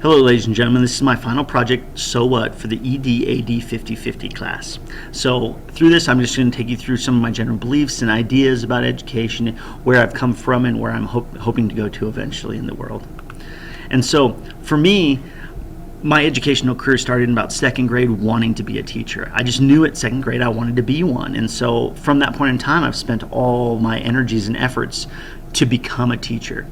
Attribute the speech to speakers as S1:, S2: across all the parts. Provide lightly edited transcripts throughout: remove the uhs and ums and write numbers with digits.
S1: Hello ladies and gentlemen, this is my final project, So What, for the ED/AD 50/50 class. So through this I'm just going to take you through some of my general beliefs and ideas about education, where I've come from and where I'm hoping to go to eventually in the world. And so for me, my educational career started in about second grade wanting to be a teacher. I just knew at second grade I wanted to be one. And so from that point in time, I've spent all my energies and efforts to become a teacher.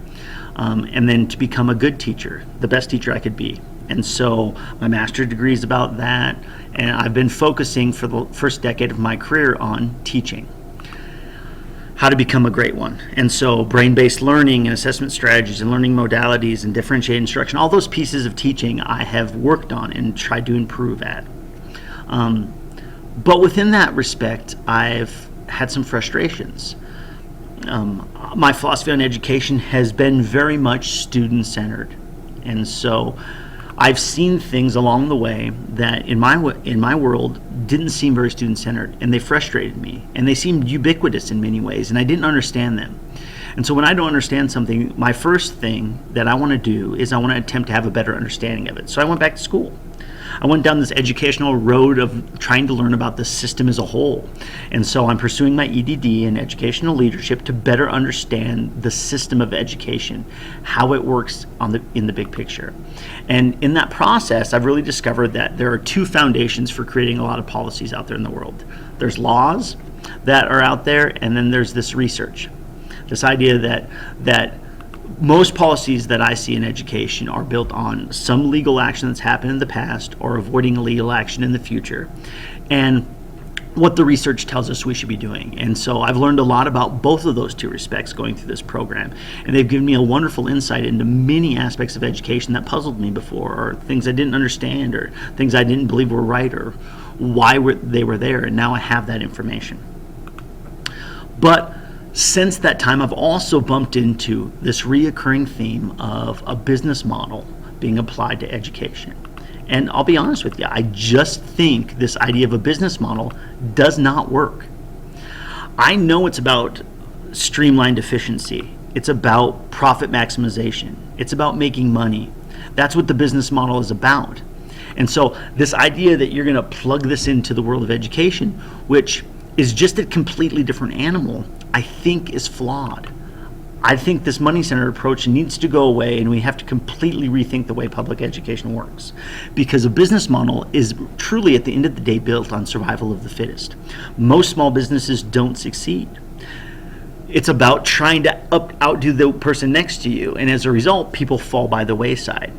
S1: And then to become a good teacher, the best teacher I could be. And so my master's degree is about that, and I've been focusing for the first decade of my career on teaching, how to become a great one. And so brain-based learning and assessment strategies and learning modalities and differentiated instruction, all those pieces of teaching I have worked on and tried to improve at. But within that respect, I've had some frustrations. My philosophy on education has been very much student-centered, and so I've seen things along the way that in my world didn't seem very student-centered, and they frustrated me, and they seemed ubiquitous in many ways, and I didn't understand them. And so when I don't understand something, my first thing that I want to do is I want to attempt to have a better understanding of it. So I went back to school. I went down this educational road of trying to learn about the system as a whole. And so I'm pursuing my EDD in educational leadership to better understand the system of education, how it works in the big picture. And in that process, I've really discovered that there are two foundations for creating a lot of policies out there in the world. There's laws that are out there, and then there's this research. This idea that most policies that I see in education are built on some legal action that's happened in the past or avoiding legal action in the future, and what the research tells us we should be doing. And so I've learned a lot about both of those two respects going through this program, and they've given me a wonderful insight into many aspects of education that puzzled me before, or things I didn't understand, or things I didn't believe were right, or why they were there, and now I have that information. But since that time, I've also bumped into this reoccurring theme of a business model being applied to education. And I'll be honest with you, I just think this idea of a business model does not work. I know it's about streamlined efficiency. It's about profit maximization. It's about making money. That's what the business model is about. And so this idea that you're going to plug this into the world of education, which is just a completely different animal, I think is flawed. I think this money-centered approach needs to go away, and we have to completely rethink the way public education works, because a business model is truly at the end of the day built on survival of the fittest. Most small businesses don't succeed. It's about trying to outdo the person next to you, and as a result, people fall by the wayside.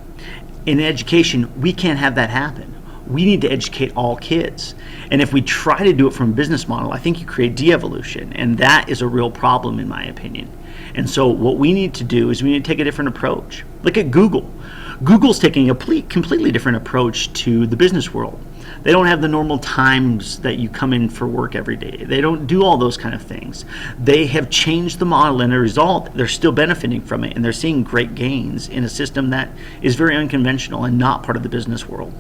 S1: In education, we can't have that happen. We need to educate all kids. And if we try to do it from a business model, I think you create de-evolution, and that is a real problem in my opinion. And so what we need to do is we need to take a different approach. Look at Google. Google's taking a completely different approach to the business world. They don't have the normal times that you come in for work every day. They don't do all those kind of things. They have changed the model, and as a result, they're still benefiting from it, and they're seeing great gains in a system that is very unconventional and not part of the business world.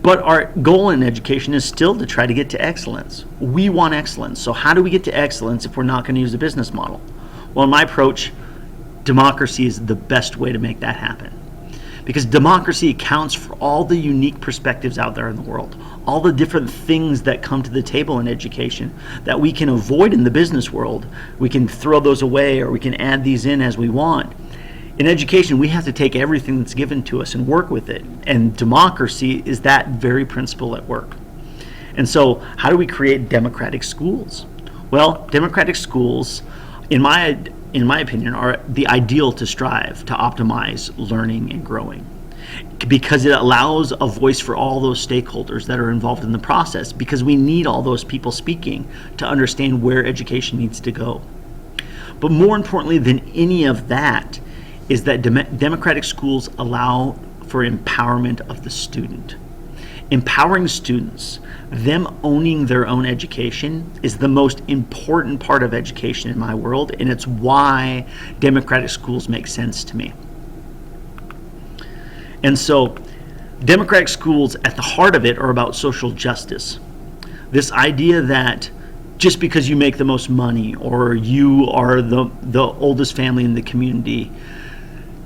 S1: But our goal in education is still to try to get to excellence. We want excellence. So how do we get to excellence if we're not going to use a business model? Well, in my approach, democracy is the best way to make that happen. Because democracy accounts for all the unique perspectives out there in the world, all the different things that come to the table in education that we can avoid in the business world. We can throw those away, or we can add these in as we want. In education, we have to take everything that's given to us and work with it. And democracy is that very principle at work. And so how do we create democratic schools? Well, democratic schools, in my opinion, are the ideal to strive to optimize learning and growing, because it allows a voice for all those stakeholders that are involved in the process, because we need all those people speaking to understand where education needs to go. But more importantly than any of that is that democratic schools allow for empowerment of the student. Empowering students, them owning their own education, is the most important part of education in my world, and it's why democratic schools make sense to me. And so democratic schools, at the heart of it, are about social justice. This idea that just because you make the most money or you are the oldest family in the community,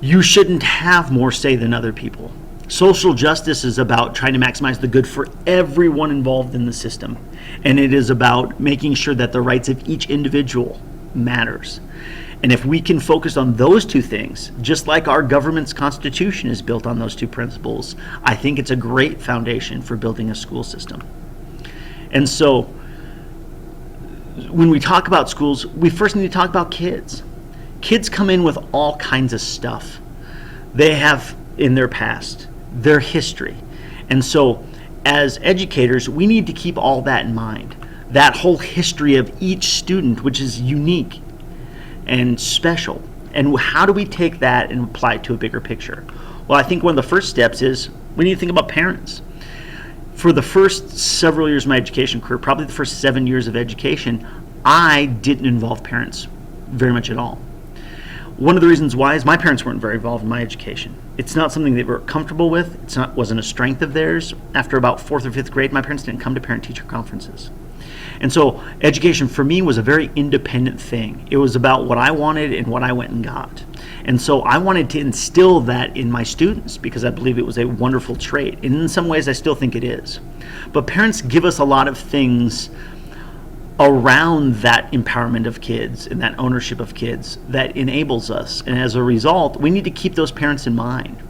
S1: You shouldn't have more say than other people. Social justice is about trying to maximize the good for everyone involved in the system. And it is about making sure that the rights of each individual matters. And if we can focus on those two things, just like our government's constitution is built on those two principles, I think it's a great foundation for building a school system. And so when we talk about schools, we first need to talk about kids. Kids come in with all kinds of stuff. They have in their past, their history. And so as educators, we need to keep all that in mind. That whole history of each student, which is unique and special. And how do we take that and apply it to a bigger picture? Well, I think one of the first steps is we need to think about parents. For the first several years of my education career, probably the first 7 years of education, I didn't involve parents very much at all. One of the reasons why is my parents weren't very involved in my education. It's not something they were comfortable with. Wasn't a strength of theirs. After about 4th or 5th grade, my parents didn't come to parent-teacher conferences. And so education for me was a very independent thing. It was about what I wanted and what I went and got. And so I wanted to instill that in my students because I believe it was a wonderful trait. And in some ways, I still think it is. But parents give us a lot of things around that empowerment of kids and that ownership of kids that enables us. And as a result, we need to keep those parents in mind.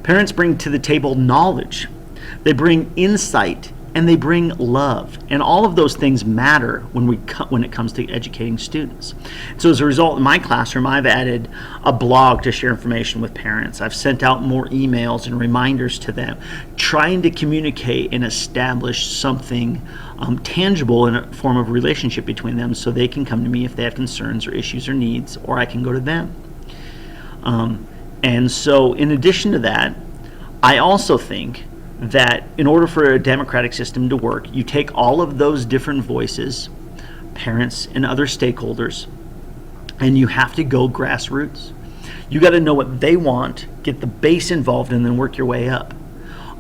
S1: Parents bring to the table knowledge. They bring insight. And they bring love, and all of those things matter when it comes to educating students. So as a result, in my classroom, I've added a blog to share information with parents. I've sent out more emails and reminders to them, trying to communicate and establish something tangible in a form of relationship between them, so they can come to me if they have concerns or issues or needs, or I can go to them. And so, in addition to that, I also think that in order for a democratic system to work, you take all of those different voices, parents and other stakeholders, and you have to go grassroots. You got to know what they want, get the base involved, and then work your way up.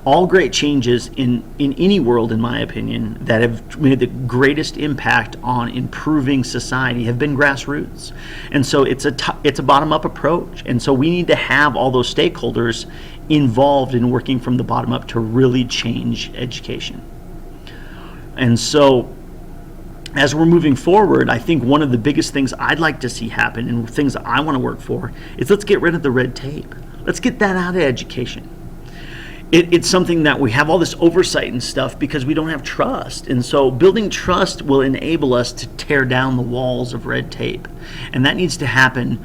S1: All great changes in any world, in my opinion, that have made the greatest impact on improving society have been grassroots. And so it's a bottom-up approach. And so we need to have all those stakeholders involved in working from the bottom up to really change education. And so as we're moving forward, I think one of the biggest things I'd like to see happen and things that I want to work for is let's get rid of the red tape. Let's get that out of education. It's something that we have all this oversight and stuff because we don't have trust. And so building trust will enable us to tear down the walls of red tape. And that needs to happen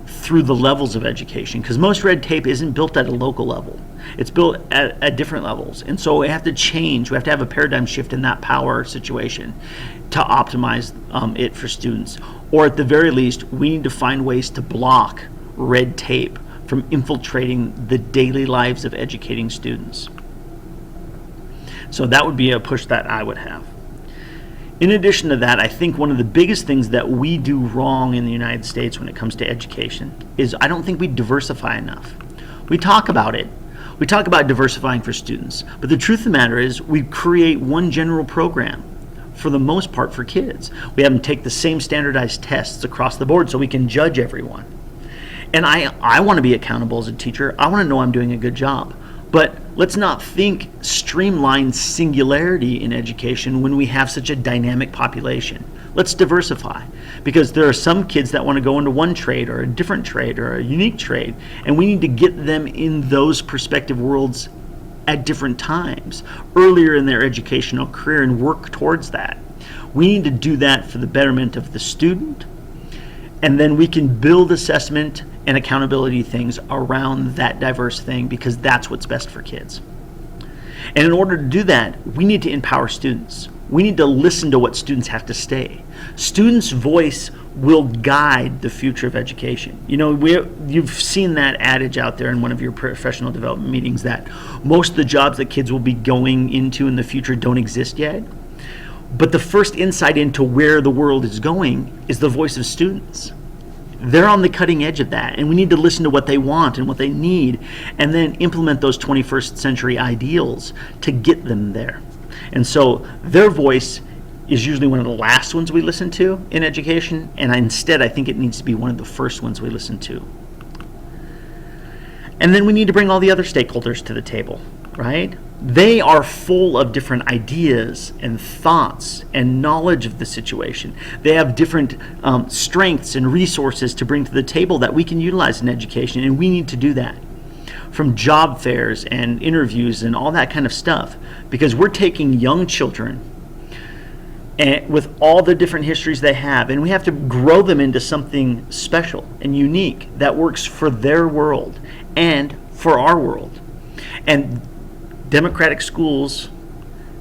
S1: through the levels of education, because most red tape isn't built at a local level. It's built at different levels. And so we have to change. We have to have a paradigm shift in that power situation to optimize it for students. Or at the very least, we need to find ways to block red tape from infiltrating the daily lives of educating students. So that would be a push that I would have. In addition to that, I think one of the biggest things that we do wrong in the United States when it comes to education is I don't think we diversify enough. We talk about it. We talk about diversifying for students. But the truth of the matter is we create one general program for the most part for kids. We have them take the same standardized tests across the board so we can judge everyone. And I want to be accountable as a teacher. I want to know I'm doing a good job. But let's not think streamlined singularity in education when we have such a dynamic population. Let's diversify, because there are some kids that want to go into one trade or a different trade or a unique trade, and we need to get them in those perspective worlds at different times, earlier in their educational career, and work towards that. We need to do that for the betterment of the student, and then we can build assessment and accountability things around that diverse thing, because that's what's best for kids. And in order to do that, we need to empower students. We need to listen to what students have to say. Students' voice will guide the future of education. You know, you've seen that adage out there in one of your professional development meetings that most of the jobs that kids will be going into in the future don't exist yet. But the first insight into where the world is going is the voice of students. They're on the cutting edge of that, and we need to listen to what they want and what they need, and then implement those 21st century ideals to get them there. And so their voice is usually one of the last ones we listen to in education, and instead I think it needs to be one of the first ones we listen to. And then we need to bring all the other stakeholders to the table, right? They are full of different ideas and thoughts and knowledge of the situation. They have different strengths and resources to bring to the table that we can utilize in education, and we need to do that. From job fairs and interviews and all that kind of stuff, because we're taking young children and with all the different histories they have, and we have to grow them into something special and unique that works for their world and for our world. And democratic schools,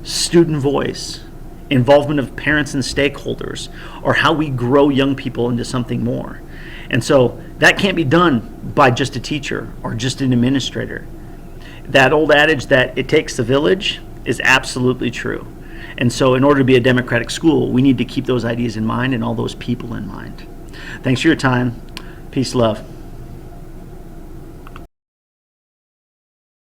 S1: student voice, involvement of parents and stakeholders are how we grow young people into something more. And so that can't be done by just a teacher or just an administrator. That old adage that it takes the village is absolutely true. And so in order to be a democratic school, we need to keep those ideas in mind and all those people in mind. Thanks for your time. Peace, love.